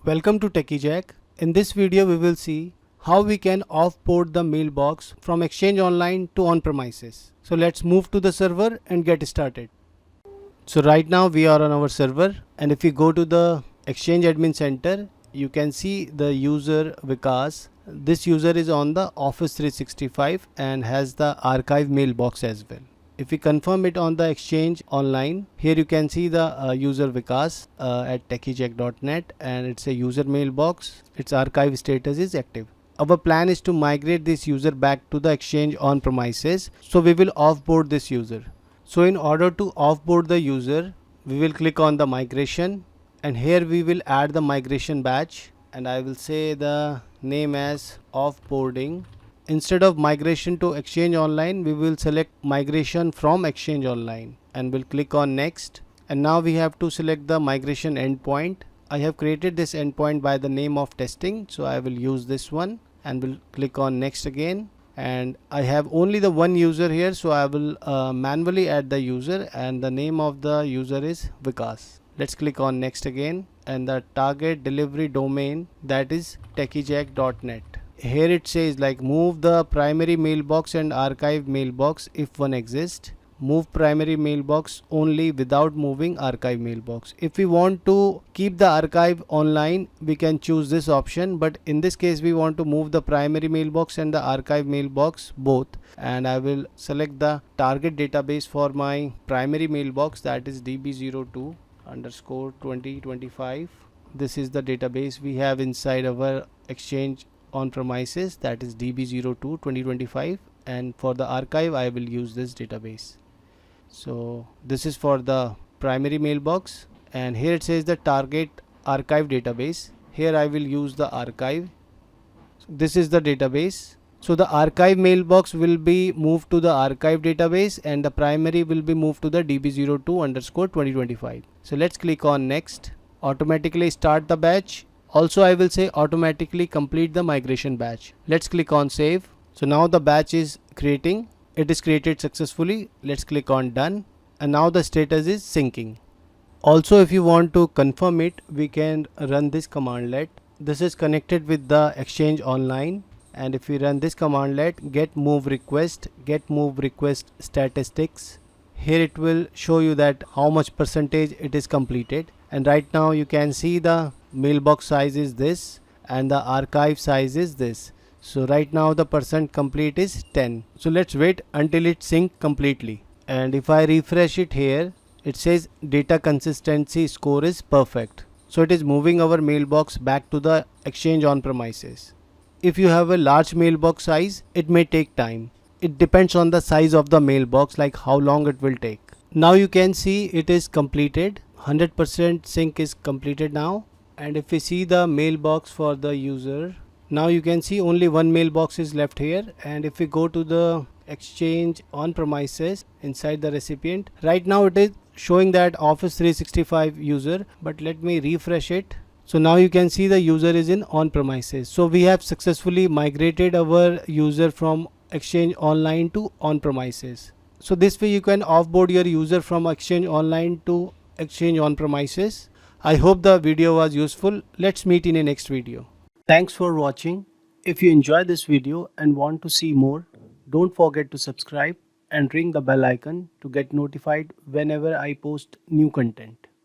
Welcome to Techi Jack. In this video we will see how we can offboard the mailbox from Exchange Online to on-premises. So let's move to the server and get started. So right now we are on our server, and if we go to the Exchange Admin Center, you can see the user Vikas. This user is on the Office 365 and has the archive mailbox as well. If we confirm it on the Exchange Online, here you can see the user Vikas at techijack.net, and it's a user mailbox. Its archive status is active. Our plan is to migrate this user back to the Exchange on premises, so we will offboard this user. So in order to offboard the user, we will click on the migration, and here we will add the migration batch, and I will say the name as offboarding. Instead of migration to Exchange Online, we will select migration from Exchange Online and we'll click on next. And now we have to select the migration endpoint. I have created this endpoint by the name of testing, so I will use this one and we'll click on next again. And I have only the one user here, so I will manually add the user, and the name of the user is Vikas. Let's click on next again, and the target delivery domain, that is techijack.net. Here it says like move the primary mailbox and archive mailbox if one exists. Move primary mailbox only without moving archive mailbox. If we want to keep the archive online, we can choose this option, but in this case we want to move the primary mailbox and the archive mailbox both, and I will select the target database for my primary mailbox, that is db02_2025. This is the database we have inside our Exchange on premises, that is db02_2025, and for the archive I will use this database. So this is for the primary mailbox, and here it says the target archive database. Here I will use the archive. So this is the database. So the archive mailbox will be moved to the archive database and the primary will be moved to the db02_2025. So let's click on next. Automatically start the batch. Also I will say automatically complete the migration batch. Let's click on save. So now the batch is creating. It is created successfully. Let's click on done, and now the status is syncing. Also, if you want to confirm it, we can run this commandlet. This is connected with the Exchange Online, and if we run this commandlet get move request statistics, here it will show you that how much percentage it is completed. And right now you can see the mailbox size is this and the archive size is this. So right now the percent complete is 10. So let's wait until it sync completely, and if I refresh it, here it says data consistency score is perfect. So it is moving our mailbox back to the Exchange on premises. If you have a large mailbox size, it may take time. It depends on the size of the mailbox, like how long it will take. Now you can see it is completed. 100% sync is completed now. And if we see the mailbox for the user, now you can see only one mailbox is left here. And if we go to the Exchange on premises inside the recipient, right now it is showing that Office 365 user, but let me refresh it. So now you can see the user is in on premises. So we have successfully migrated our user from Exchange Online to on premises. So this way you can offboard your user from Exchange Online to Exchange on premises. I hope the video was useful. Let's meet in a next video. Thanks for watching. If you enjoyed this video and want to see more, don't forget to subscribe and ring the bell icon to get notified whenever I post new content.